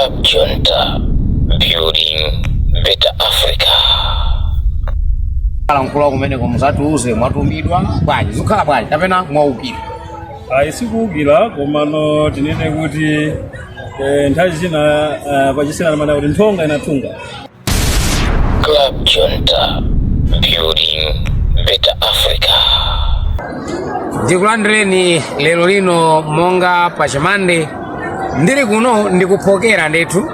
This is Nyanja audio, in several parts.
Club Junta, building better Africa. Alankula kumene komuzatuuze mwatumidwa bwanji zikhala bwanji kapena mwaukira sikuukira komano tinene kuti nthawi zina pachisena mana kuti nthonga inathunga. Club Junta, building better Africa. Ndikulandireni lero lino monga pachamande ndiri kuno ndikuphokera ndithu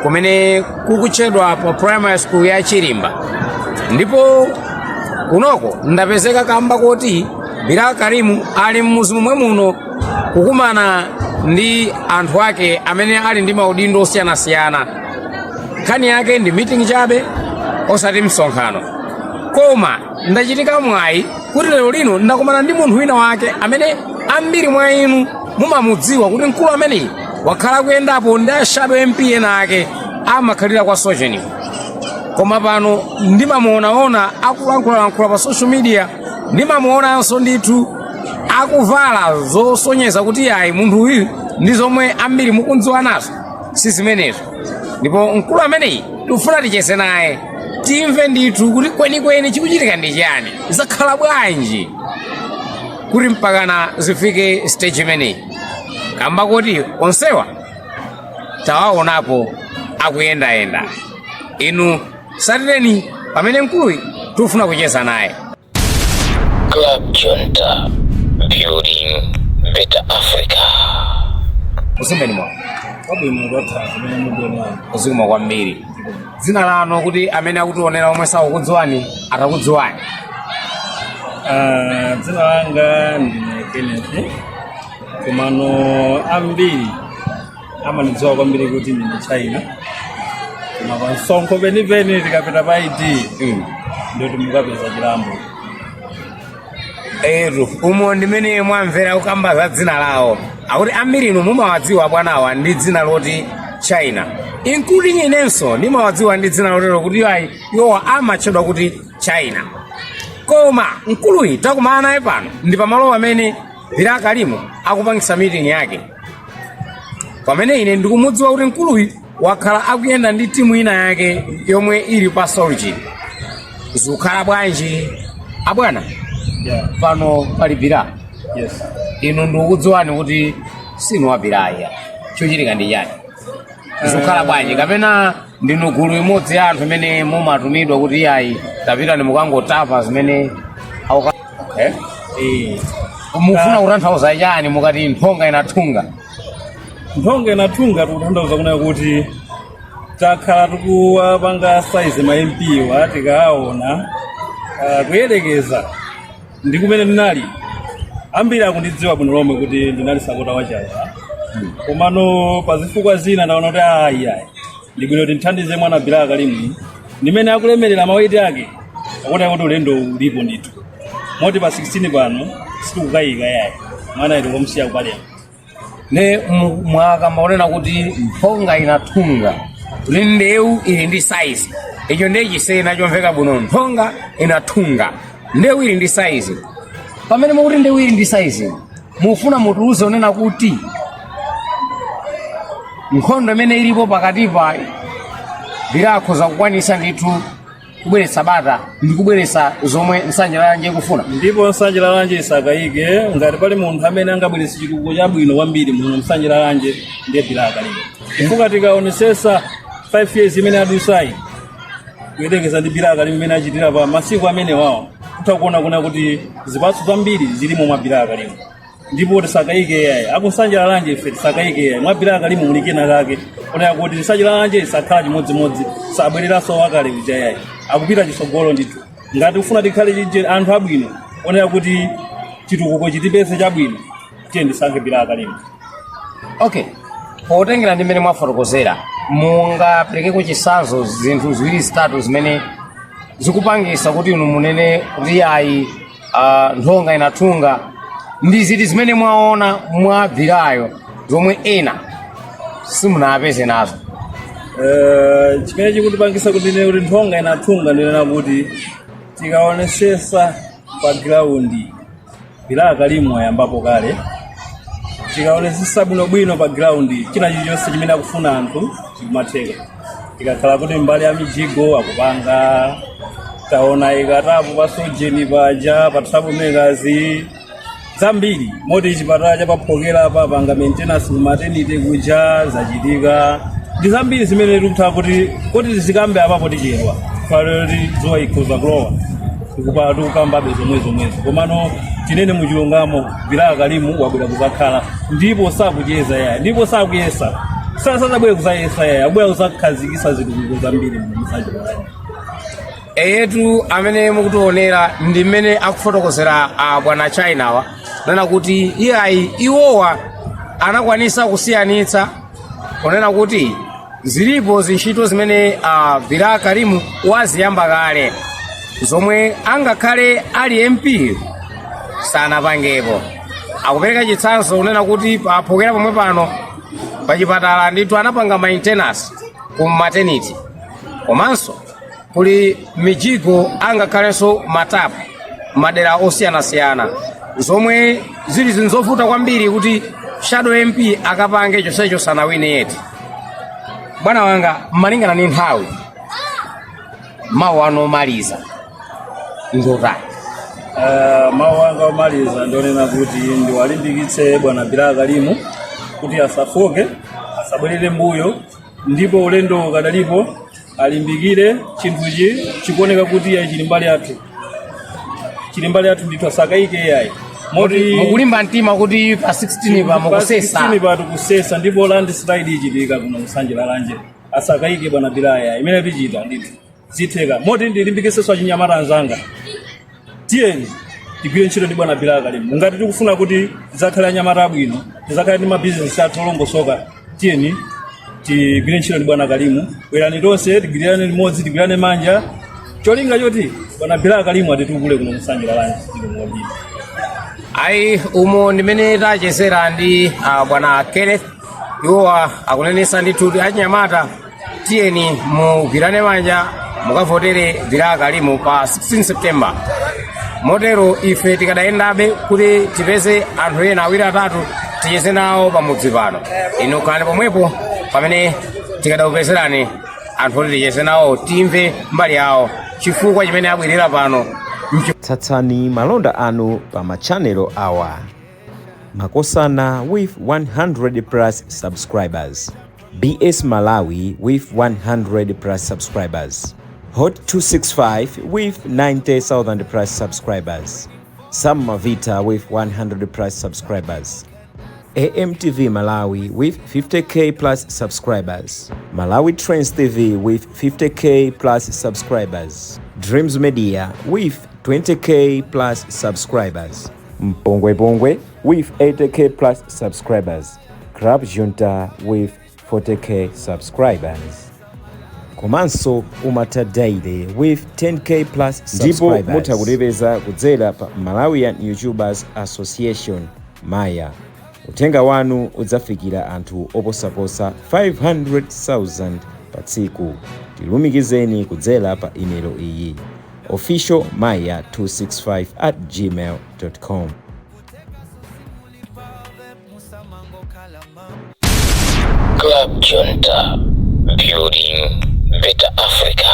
kumene kukutchedwa pa primary school ya Chilimba, ndipo kunoko ndapezeka kamba kuti Bilal Karimu ali mmuzi momwe muno kukumana ndi anthu ake amene ali ndi maudindo osiyanasiyana. Nkhani yake ndi meeting chabe osati msonkhano, koma ndachitika mwayi kuti lero lino ndakumana ndi munthu wina wake amene ambiri mwa inu mumamudziwa kuti mkulu ameneyi wakhala kuyendapo ndi ashadow MP ena ake amakhalira kwa social, koma pano ndimamuonaona akulankhula pa social media, ndimamuonanso ndithu akuvala zosonyeza kuti ayi munthu uyu ndi zomwe ambiri mukundziwa nazo si zimenezo. Ndipo mkulu ameneyi tikufuna ticheze naye timve ndithu kuti kwenikweni chikuchitika ndi chani, zakhala bwanji kuti mpakana zifike stage imeneyi, kamba kuti onsewa tawaonapo akuyendayenda. Inu satireni pamene mkuluyi tikufuna kucheza naye. Club Junta, building better Africa. Usimbeni mwa Abwino rota kumene mudona uzikuma kwambiri. Dzina lanu kuti amene akutionera omwe sakukudziwani atakudziwani. dzina langa ndine Kenneth, komano ambiri amanidziwa kwambiri kuti ndine China, koma pansonko penipeni tikapita pa ID ndoti mukapeza chilambo. Umo ndimene mwamvera kukamba za dzina lawo, akuti ambiri inu mumawadziwa bwanawa ndi dzina loti China, including inenso ndimawadziwa ndi dzina lotero kuti iwowa amatchedwa kuti China. Koma mkuluyi takumana naye pano ndi pamalo amene Bilal Karimu akupangisa meeting yake, pamene ine ndikumudziwa kuti mkuluyi wakhala akuyenda ndi timu ina yake yomwe ili pa Soldier. Zikukhala bwanji abwana? Pano pali Bilal. Yes. Inu ndikukudziwani kuti sinu wa Bilal, chochitika ndi chani? Zikukhala bwanji kapena ndinu gulu imodzi ya anthu amene mumatumidwa kuti tapita ni mukangotapa zimene mufuna kutanthauza chani mukati nthonga inathunga? Nthonga inathunga tikutanthauza kuna kuti takhala tikuwapanga size ma MP wa tikaona kuyelekeza ndi kumene ndinali. Ambiri akundidziwa bwino lomwe kuti ndinali sakota wachaya, komano pazifukwa zina ndaona kuti ayi ndibwino tithandize mwana Bilal Karimu ndimene akulemerera mawaiti ake, akuti kuti ulendo ulipo ndithu moti pa 16 pano sitikukayika yayi mwana yetu komsiya kubalema. Ne mwakamba kunena kuti nthonga inathunga kuti ndewu ili ndi size, icho ndiye chisena chomveka bwino. Nthonga inathunga, ndewu ili ndi size. Pamene mukuti ndewu ili ndi size, mufuna mutiuze unena kuti nkhondo imene ilipo pakati pa Bilal akhoza kukwanisa ndithu kubweretsa bata ndi kubweretsa zomwe nsanja lanje ikufuna? Ndipo nsanja lanje isakayike ngati pali munthu amene angabweretsa chitukuko chabwino kwambiri muno nsanja lanje ndiye Bilal Karimu. Chifukwa tikaonesesa 5 years imene adusayi kuyelekeza ndi Bilal Karimu imene achitira pa masiku amene wawo, tutakuona kuna kuti zipatso zambiri zilimo mwa Bilal Karimu. Ndipo tisakayike yayi akunsanja lanje ife tisakayike yayi mwa Bilal Karimu mulikena kake onera kuti nsanja lanje isakhala chimodzimodzi, sabwereranso wakale uja yayi akupita chisogolo ndithu. Ngati ufuna tikhale anthu abwino onera kuti chitukuko chitipese chabwino, tiye ndisankhe Bilal Karimu. Okay, potengera ndimene mwafotokozera, mungaperekeko chisanzo zinthu ziwiri zitatu zimene zikupangisa kuti inu munene kuti nthonga inathunga ndi ziti zimene mwaona mwa Bilal zomwe ena simunapeze nazo? Chimene chikutipangisa kuti nene kuti nthonga inathunga ndinena kuti tikaonesesa pa ground Bilal Karimu ayambapo kale tikaonesesa bwino pa ground china chilichonse chimene akufuna anthu chikumatheka. Tikakhala kuti mbali ya mijigo akupanga, taona ikatapo pa sojeni paja pa trouble makers zambiri moti chipatala chapaphokera pa panga maintenance ku maternity kuja zachitika ndi zambiri zimene tikutha kuti zikambe apapo tichedwa faloti zowa ikhoza kulowa tikukambabe zomwezo komano tinene muchilungamo Bilal Kalimu wabwera kuzakhala ndipo sakucheza yaya ndipo sakuyesa sasabwera kuzayesa yaya abwera kuzakhazikisa zinthu zambiri mumsanje eyetu amene mukutionera ndi mmene akufotokozera bwana China wa nena kuti iwowa anakwanisa kusiyanitsa kunena kuti zilipo zintchito zimene Bilal Kalimu waziyamba kale zomwe angakhale ali MP sanapangepo. Akupereka chitsanzo kunena kuti paphokera pomwe pano pachipatala ndithu anapanga maintenance ku maternity komanso kuli mijigo angakhalenso matapu madera osiyanasiyana zomwe zili zinzovuta kwambiri kuti shadow MP akapange chonsecho sanawine yeti. Bwana wanga malingana ndi nthawi mawu anomaliza ndotani? Mawu anga omaliza ndionena kuti ndiwalimbikitse bwana Bilal Kalimu kuti asafoke asabwerere mbuyo ndipo ulendo ukadalipo alimbikire chinthuchi chikuoneka kuti yayi chili mbali yathu ndithu asakaike yayi moti mukulimba mtima kuti pa 16 pa mukusesa 16 pa tukusesa ndipo landslide ichitika kuno msanje lalanje asakaike bwana Bilal yayi imene tichita ndithu zitheka moti ndilimbikitsenso achinyamata anzanga tiyeni tigwire ntchito ndi bwana Bilal Kalimu ngati tikufuna kuti tizakhale anyamata abwino tizakhale ndi mabizinesi athu olongosoka tiyeni tigwire ntchito ndi bwana Kalimu bwerani tonse tigwirane limodzi tigwirane manja cholinga choti bwana Bilal Kalimu atitukule kuno msanje lalanje ndimodzi. Ayi umo ndimene tachezera ndi bwana Kenneth iwowa akunenesa ndithu achinyamata tiyeni mugwirane manja mukavotere Bilal Kalimu pa 16 September. Motero ife tikadayendabe kuti tipeze anthu ena awiri atatu tiyese nawo pamudzi pano inu kani pomwepo pamene tikadaupezerani anthu oti tiyese nawo timve mbali yawo chifukwa chimene abwerera pano. Tsatsani malonda anu pa machanelo awa. Makosana with 100 plus subscribers. BS Malawi with 100 plus subscribers. Hot 265 with 90,000 plus subscribers. Sam Mavita with 100 plus subscribers. AMTV Malawi with 50k plus subscribers. Malawi Trends TV with 50k plus subscribers. Dreams Media with 20k plus subscribers. Mpongwe Pongwe with 80k plus subscribers. Club Junta with 40k subscribers. Komanso Umata Daily with 10k plus subscribers. Ndipo mutakulipeza kudzera pa Malawian YouTubers Association Maya. Utenga wanu udzafikira anthu oposaposa 500,000 pa tsiku. Tilumikizeni kudzera pa email iyi officialmaya265@gmail.com. Club Junta, building better Africa.